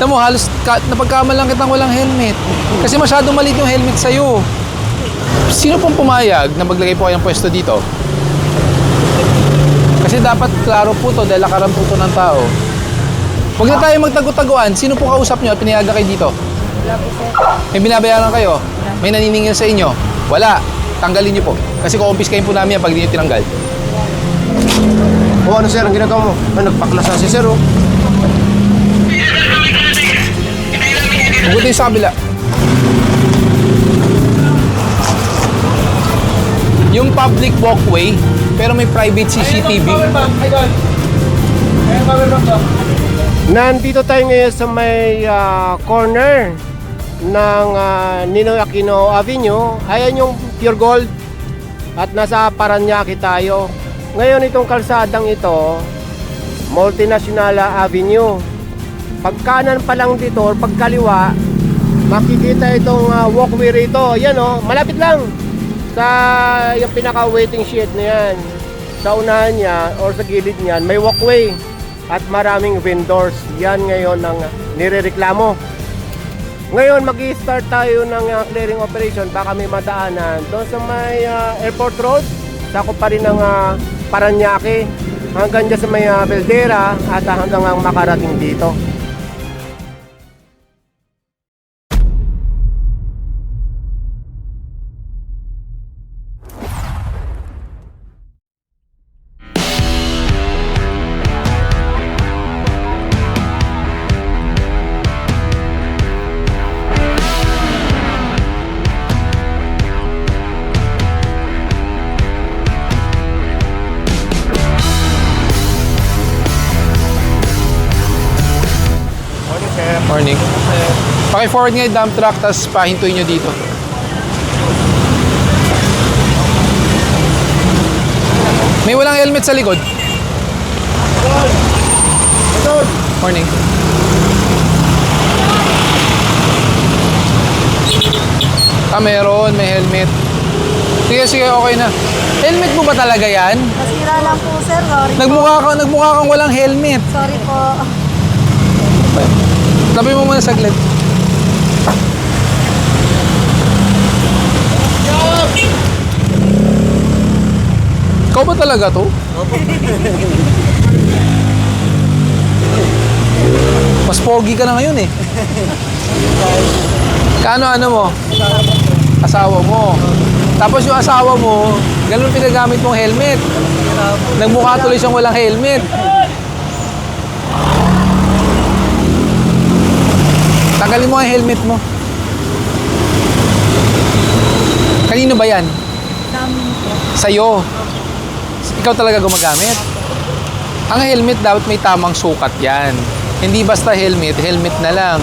Alam mo, halos napagkamalang kitang walang helmet. Kasi masyado maliit yung helmet sa'yo. Sino pong pumayag na maglagay po kayong pwesto dito? Kasi dapat klaro po to dahil lakaran po to ng tao. Huwag na tayo magtago-taguan. Sino po kausap nyo at pinayagan kayo dito? Wala po, sir. May binabayaran kayo? May naniningil sa inyo? Wala. Tanggalin nyo po. Kasi kukumpiskahin po namin yan pag di nyo tinanggal. O ano sir, ang ginagawa mo? Nagpaklasa si sir, oh. Huwag tayo sa kabila. Yung public walkway, pero may private CCTV. Nandito tayo ngayon sa may corner ng Ninoy Aquino Avenue. Ayan yung Pure Gold at nasa Paranaque tayo. Ngayon itong kalsadang ito, Multinational Avenue. Pagkanan pa lang dito or pagkaliwa, makikita itong walkway rito. Yan o, malapit lang sa yung pinaka-waiting shed na yan. Sa unahan niya or sa gilid niyan, may walkway at maraming vendors. Yan ngayon ang nirereklamo. Ngayon, mag-i-start tayo ng clearing operation. Baka may madaanan doon sa may airport road. Sakop pa rin ng Paranaque hanggang dyan sa may Beldera at hanggang makarating dito. Morning. Paki-forward nga yung dump truck, tapos pahintuin nyo dito. May walang helmet sa likod. Morning. Meron. May helmet. Sige, okay na. Helmet mo ba talaga yan? Nasira lang po, sir. Sorry Nagmukha kang walang helmet. Sorry po. Tabi mo muna saglit. Ikaw ba talaga to? Mas pogi ka na ngayon eh. Ano mo? Asawa mo. Tapos yung asawa mo, ganun pinagamit mong helmet. Nagmukha tuloy siyang walang helmet. Tanggalin mo ang helmet mo. Kanino ba yan? Sa'yo. Ikaw talaga gumagamit? Ang helmet dapat may tamang sukat yan. Hindi basta helmet na lang.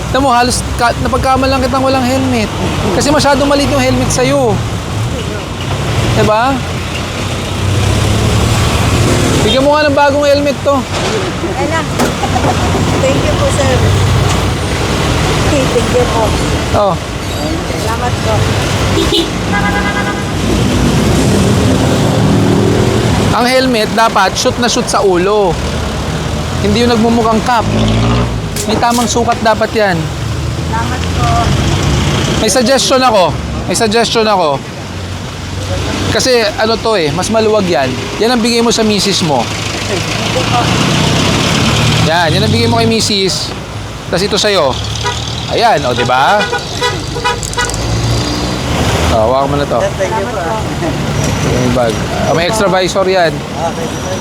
Alam mo, halos napagkamalang kitang walang helmet. Kasi masyado maliit yung helmet sa'yo. Diba? Bigyan mo nga ng bagong helmet to. Ayan. Thank you po, sir. Thank you po. Oh. Salamat po. Ang helmet dapat shoot na shoot sa ulo. Hindi yung nagmumukhang cap. May tamang sukat dapat yan. Salamat po. May suggestion ako. Kasi ano to eh, mas maluwag yan. Yan ang bigay mo sa misis mo. Yan ang bigay mo kay misis. Tapos ito sa'yo. Ayan, o, diba? O, hawakan mo na to. Salamat po. Yung bag. May extra visor yan.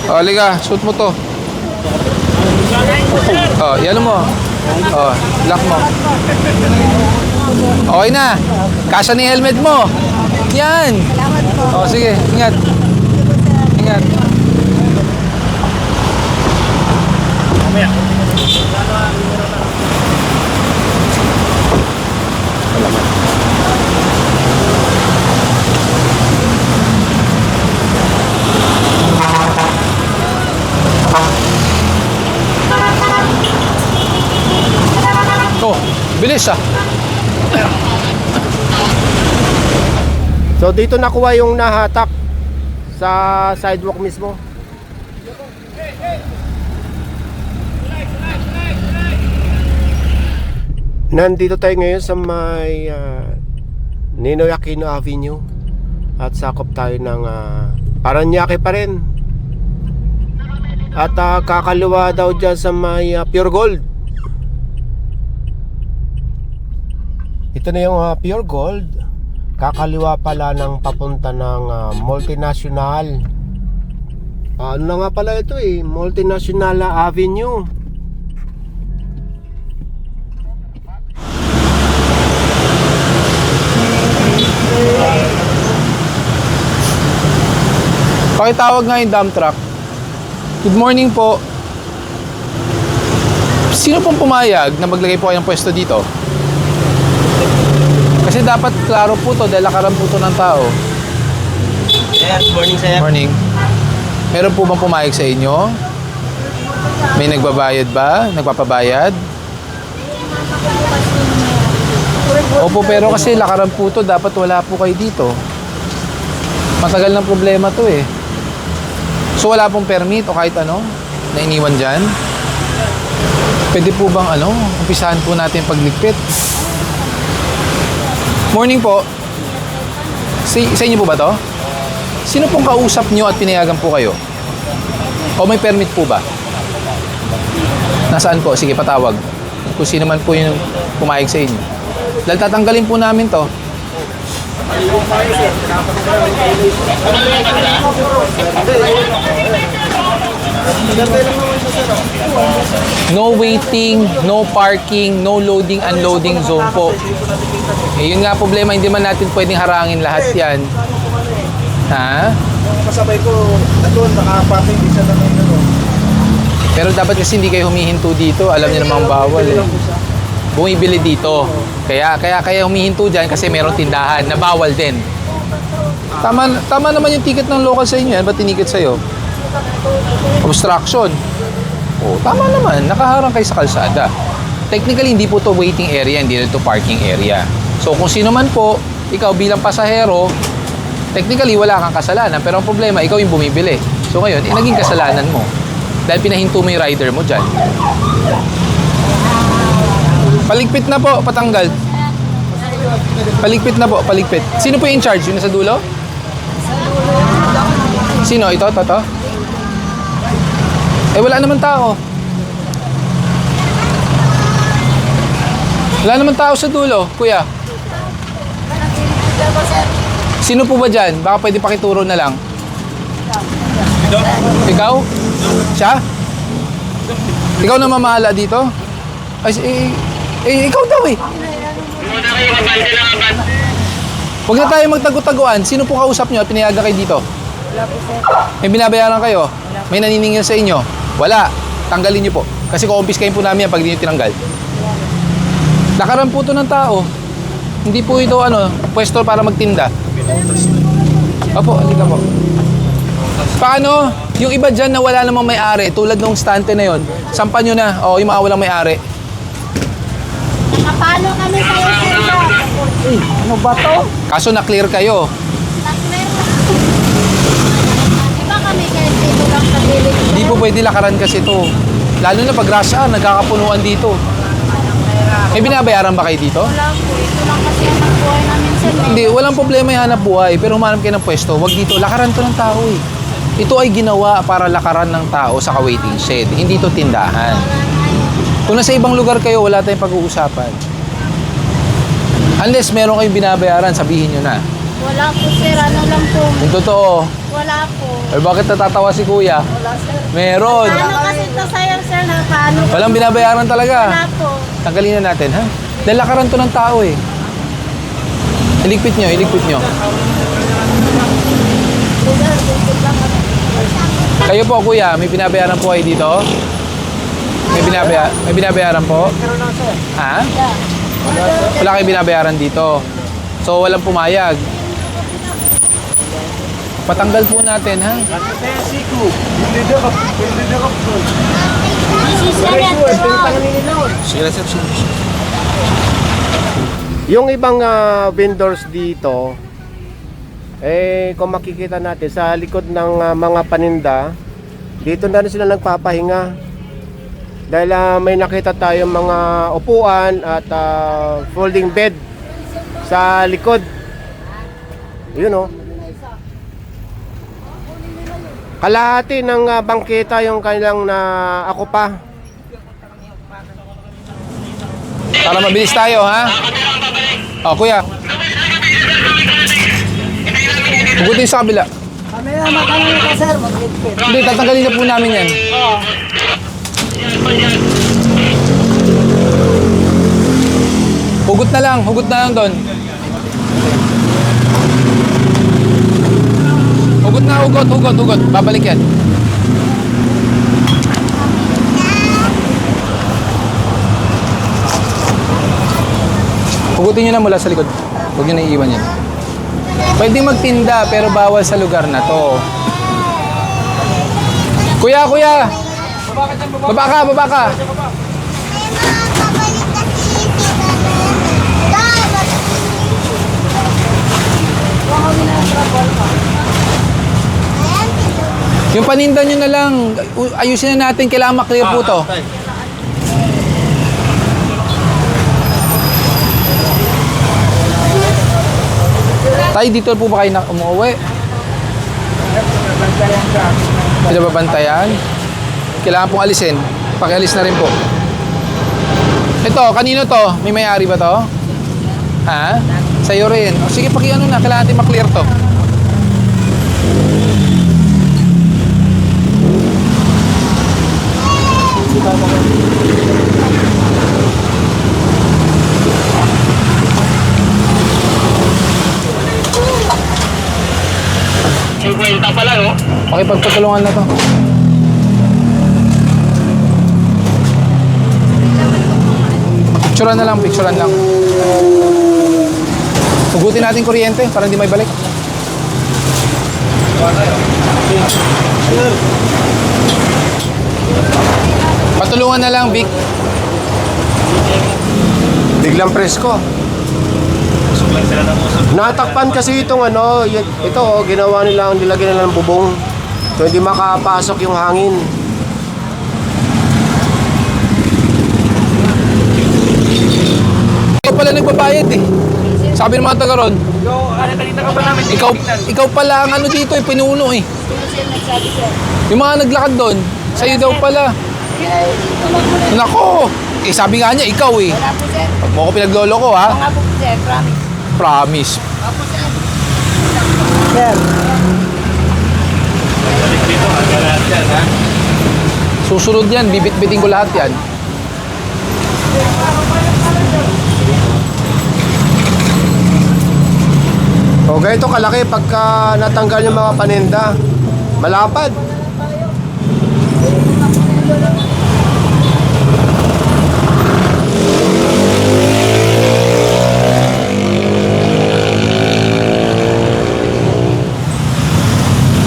O, liga, suot mo to. O, yan mo. O, lock mo. Okay na. Kasya ni helmet mo. Yan. Salamat po. O, sige, ingat. Ingat. Oh, bilis ah. So dito nakuha yung nahatak sa sidewalk mismo. Nandito tayo ngayon sa may Ninoy Aquino Avenue at sakop tayo ng Parañaque pa rin. At kakaliwa daw dyan sa may Pure Gold. Ito na yung Pure Gold. Kakaliwa pala ng papunta ng Multinational. Ano na nga pala ito Multinational Avenue. Pakitawag nga yung dump truck. Good morning po. Sino pong pumayag na maglagay po kayo ng pwesto dito? Kasi dapat klaro po to dahil lakaran po to ng tao. Sir, morning sir. Morning. Meron po bang pumayag sa inyo? May nagbabayad ba? Nagpapabayad? Opo, pero kasi lakaran po to, dapat wala po kayo dito. Matagal ng problema to eh. So wala pong permit o kahit ano na iniwan dyan? Pwede po bang umpisahan po natin pagligpit? Morning po. Sa inyo po ba to? Sino pong kausap nyo at pinayagan po kayo? O may permit po ba? Nasaan po? Sige, patawag. Kung sino man po yung pumayag sa inyo. Dahil tatanggalin po namin to. No waiting, no parking, no loading, unloading zone po. Yun nga problema, hindi man natin pwedeng harangin lahat yan. Ha? Kasabay ko, nandun, nakaparking din siya naman Pero dapat kasi hindi kayo humihinto dito. Alam niyo namang bawal eh. Bumibili dito. Kaya humihinto dyan kasi meron tindahan na bawal din. Tama naman yung ticket ng local sa inyo. Yan ba tinikit sa'yo? Obstruction. Oh, tama naman. Nakaharang kayo sa kalsada. Technically, hindi po to waiting area. Hindi rin to parking area. So, kung sino man po, ikaw bilang pasahero, technically, wala kang kasalanan. Pero ang problema, ikaw yung bumibili. So, ngayon, naging kasalanan mo. Dahil pinahinto mo yung rider mo dyan. Paligpit na po, patanggal. Paligpit na po, paligpit. Sino po yung in charge? Yung nasa dulo? Sino? Ito? Eh, wala naman tao. Wala naman tao sa dulo, kuya. Sino po ba dyan? Baka pwede pakituro na lang. Ikaw? Siya? Ikaw na mamahala dito? Ay, ikaw daw eh. Huwag na tayo magtago-taguan. Sino po kausap nyo at pinayagan kayo dito? Wala po, sir. May binabayaran kayo? May naniningil sa inyo? Wala. Tanggalin nyo po. Kasi kukumpiskahin po namin yan pag di nyo tinanggal. Lakaran po ito ng tao. Hindi po ito pwesto para magtinda. Opo, halika po. Paano? Yung iba dyan na wala namang may-ari, tulad ng stante na yon, sampan nyo na. O, yung mga walang may-ari. Nakapalo kami sa'yo, sir. Ano ba to? Kaso na-clear kayo. Na-clear na. Iba kami kahit dito lang sa gilid. Hindi po pwede lakaran kasi ito. Lalo na pag rush hour, nagkakapunuan dito. May binabayaran ba kayo dito? Wala po. Ito lang kasi ang buhay namin, sir. Hindi, walang problema yung hanap buhay. Pero humanap kayo ng pwesto, wag dito. Lakaran to ng tao eh. Ito ay ginawa para lakaran ng tao sa ka-waiting shed. Hindi to tindahan. Kung nasa ibang lugar kayo, wala tayong pag-uusapan. Unless meron kayong binabayaran, sabihin nyo na. Wala po, sir. Ano lang po. Yung totoo. Wala po. Eh bakit natatawa si kuya? Wala, sir. Meron. Ano kasi ito sa'yo, sir? Nakaano? Walang binabayaran talaga. Wala po. Tanggalin na natin, ha? Dahil lakaran to ng tao eh. Iligpit nyo, iligpit nyo. Kayo po, kuya, may binabayaran po kayo dito? May binabayaran po? Ha? Wala kayong binabayaran dito. So, walang pumayag. Patanggal po natin, ha? Yung ibang vendors dito, kung makikita natin sa likod ng mga paninda, dito na rin sila nagpapahinga. Dahil may nakita tayong mga upuan at folding bed sa likod. Yun o. Kalahati ng bangketa yung kanilang akupa. Para mabilis tayo, ha? O, kuya. Hugutin sa kabila. Kami na makanan ka sir, magligpit. Hindi, tatanggalin na po namin yan. Hugot na lang doon. Hugot. Babalik yan. Hugutin nyo na mula sa likod. Huwag nyo na iiwan yan. Pwede magtinda pero bawal sa lugar na to. Kuya! Baba ka! Yung paninda nyo na lang, ayusin na natin, kailangan maklear po to. Tay, dito po ba kayo umuwi? Pinababantayan? Kailangan pong alisin. Pakialis na rin po. Ito, kanino to? May may-ari ba to? Ha? Sa'yo rin. O, sige, pakiano na. Kailangan natin maklear to. Okay, pagpatulungan na to. Picturean lang. Hugutin natin kuryente para hindi may balik. Patulungan na lang, Vic. Biglang presko. Natakpan kasi itong ito ginawa nila, nilagyan nila ng bubong. So hindi makapasok yung hangin. Ikaw pala nagbabayad eh. Sabi ng mga taga ron. Ikaw pala ang dito pinuno eh. Yung mga naglakad doon, sa'yo daw pala. Nako! Sabi nga niya, ikaw eh. Wala po sir. Pag mo ko pinagloloko ha. Wala po sir, promise. Promise. Opo sir. Sir. Susunod yan, bibit-biting ko lahat yan. O ganito kalaki pagka natanggal yung mga paninda. Malapad.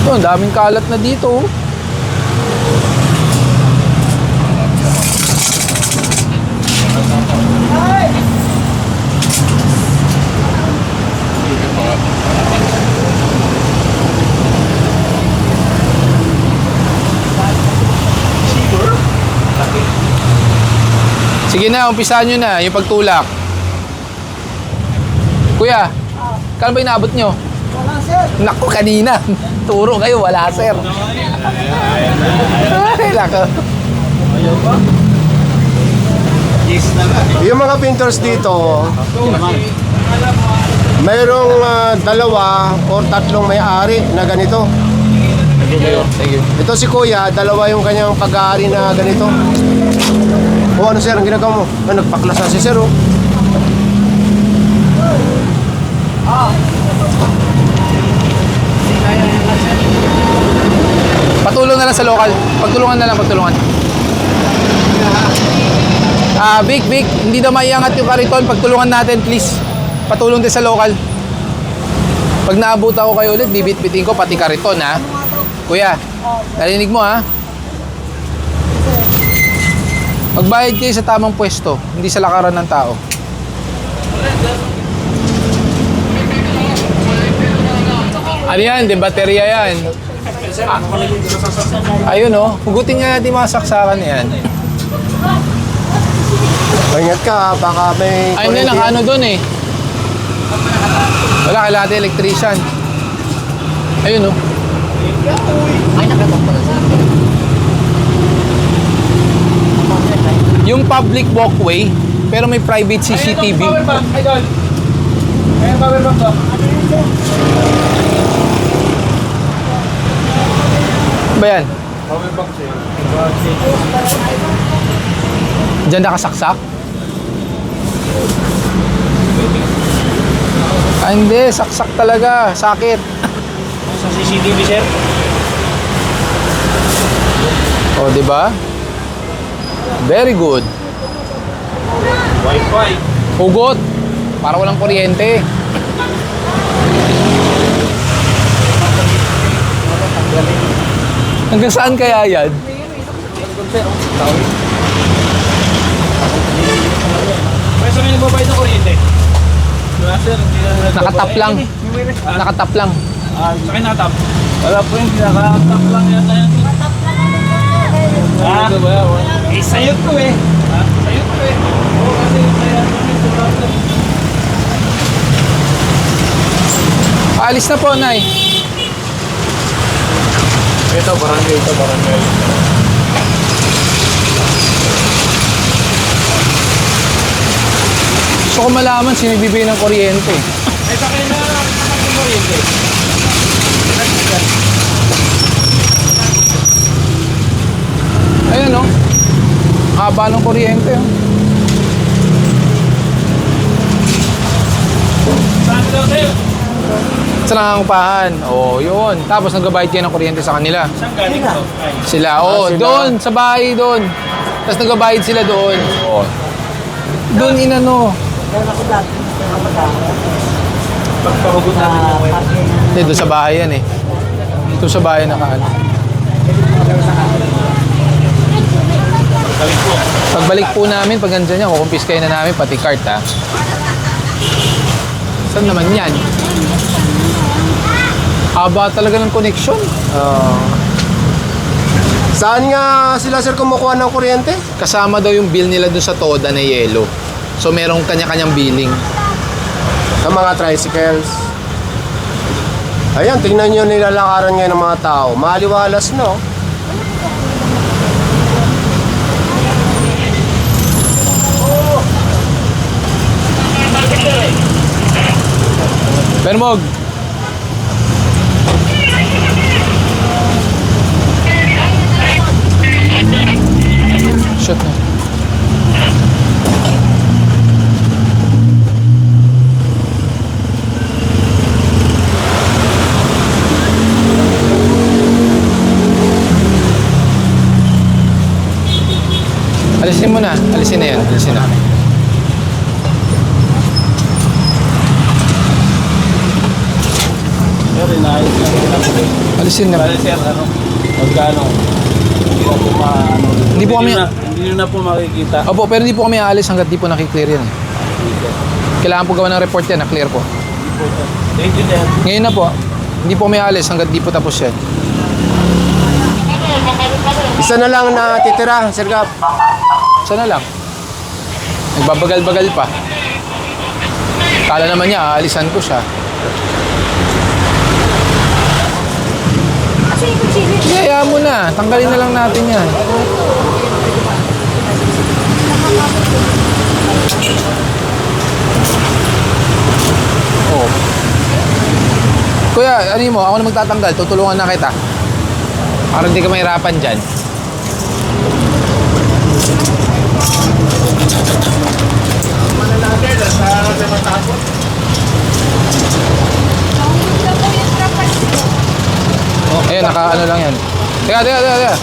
Ito, ang daming kalat na dito. Sige na, umpisahan nyo na yung pagtulak. Kuya, kano ba inaabot nyo? Wala sir. Naku, kanina. Turo kayo, wala sir. Ay, lako. Yung mga painters dito, mayroong 2 o 3 may-ari na ganito. Thank you. Ito si Kuya, 2 yung kanyang pag-aari na ganito. O ano sir, ang ginagawa mo? Nagpaklas na si sir oh. Patulong na lang sa local. Pagtulungan na lang, pagtulungan. Vic, hindi daw maiangat yung kariton. Pagtulungan natin, please. Patulong din sa local. Pag naabot ako kayo ulit, bibit-bitin ko pati kariton, ha? Kuya, narinig mo, ha? Magbayad kayo sa tamang pwesto, hindi sa lakaran ng tao. Ano yan? De baterya yan. Ayun, oh. Hugutin nga natin mga saksakan yan. Ingat ka, baka may... Ay, hindi, naka ano doon eh. Wala, kailangan natin electrician. Ayun, oh. Yung public walkway, pero may private CCTV. Power bank, idol. Ayan, power bank to. Ba yan? Power bank siya. Diyan nakasaksak? Ah, hindi. Saksak talaga. Sakit. Sa CCTV, sir. O, di ba? Very good. Wi-Fi. Hugot. Para walang kuryente. Hanggang saan kaya yan? May sa may nagbabayad ng kuryente. Wala, sir. Hindi na Nakatap lang. Nakatap lang. Ah, sa akin nakatap. Wala po yun. Nakatap lang yata yan. Ah, eh, sayot ko eh. Ah, sayot ko eh. Oo, kasi sayot ko eh. Alis na po, Nay. Ito, barangay. Ito, barangay. Gusto ko malaman sino bibigay ng kuryente. Ay, sa akin na ng kuryente. Ayan, oh. Haba ng kuryente, oh. Saan daw, sir? Sa nangangupahan. Oh, yun. Tapos nagbabayad kayo ng kuryente sa kanila. Saan galing to? Ay. Sila, oh, sila. doon, sa bahay doon. Tapos nagbabayad sila doon. Oh. Doon inano. Pagpahugot natin yung wifi. Hindi, doon sa bahay yan eh. Doon sa bahay nakaano. Galing po. Pagbalik po namin, pag nandyan niya, kukumpiskay na namin, pati cart ha. Saan naman yan? Haba talaga ng connection. Saan nga sila sir kumukuha ng kuryente? Kasama daw yung bill nila doon sa Toda na yellow. So merong kanya-kanyang billing. Sa mga tricycles. Ayan, tingnan nyo nilalakaran ngayon ng mga tao. Maliwalas, no? Bermog! Shot na. Alisin mo na. Alisin na yan. Alisin na. Sir, inaayos lang yun ako. Alisin na. Bale, sir, ano? Magkano? Hindi na po ano. Hindi po kami- Hindi nyo na po makikita. Opo, pero hindi po kami aalis hanggat di po nakiklear yan. eh. Kailangan po gawa ng report yan, na-clear po. Thank you, sir. Ngayon na po, hindi po kami aalis hanggat di po tapos yan. Isa na lang na titira, Sir Gap. Sana lang. Nagbabagal-bagal pa. Kala naman niya, aalisan ko siya. Kaya mo na, tanggalin na lang natin yan. Oh. Kuya, ano mo, ako na magtatanggal, tutulungan na kita. Para hindi ka mahirapan dyan. Ayun, naka-ano lang yan. Teka.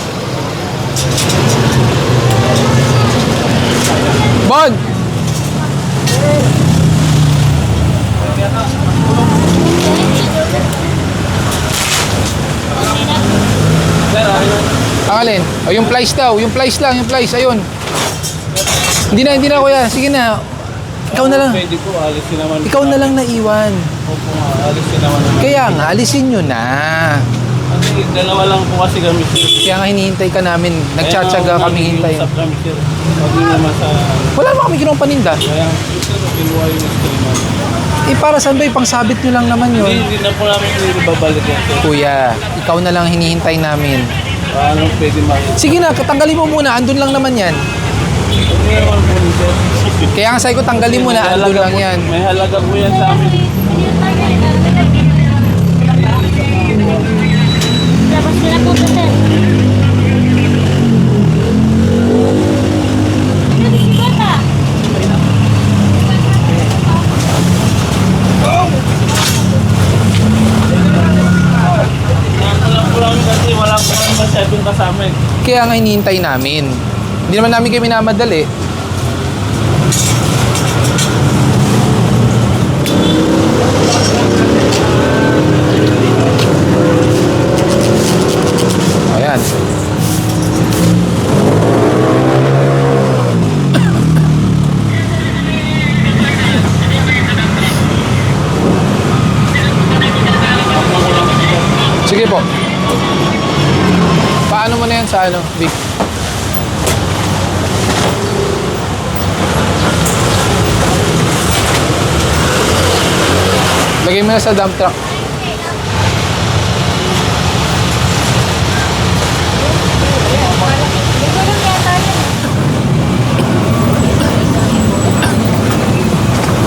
Bon! Ang alin? O, yung plies daw. Yung plies lang, yung plies. Ayun. Hindi na kuya. Sige na. Ikaw na lang. Pwede po, alisin naman. Ikaw na lang naiwan. Opo, alisin naman. Kaya nga, alisin nyo na. Kasi dalawa lang po kasi kami, sir. Kaya nga hinihintay ka namin. Nagtsatsaga kami hintayin. Usap kami, sir. Huwag niyo naman sa... Wala naman kami ginawang paninda. Kaya, sir, kinuha yung streamer. Eh para saan ba? Pangsabit nyo lang naman yun. Hindi na po namin ibabalik yan, sir. Kuya, ikaw na lang hinihintay namin. Paano pwede makita? Sige na, tanggalin mo muna. Andun lang naman yan. Huwag niyo naman po, sir. Kaya nga sabi ko, tanggalin mo na. May Andun halaga lang po- yan. May halaga po yan sa amin. Labas ko na po ito, sir. Bata. Walang po namin kasi wala po namin masyadong kasama eh. Kaya nga hinihintay namin. Hindi naman namin kayo minamadali. Ayan. Sige po. Paano mo na yan sa ano, Vic? Lagay mo na sa dump truck.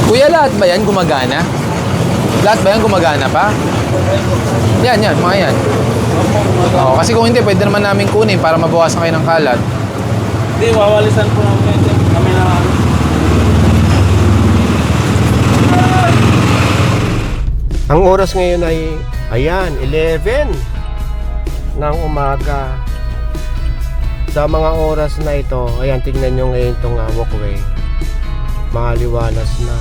Kuya, lahat ba yan gumagana? Lahat ba yan gumagana pa? Yan, mga yan. Oo, kasi kung hindi, pwede naman namin kunin para mabawasan kayo ng kalat. Hindi, wawalisan po namin yan, sir. Kami na ano. Ang oras ngayon ay, ayan, 11 ng umaga. Sa mga oras na ito, ayan, tignan nyo ngayon itong walkway. Mga liwanas na.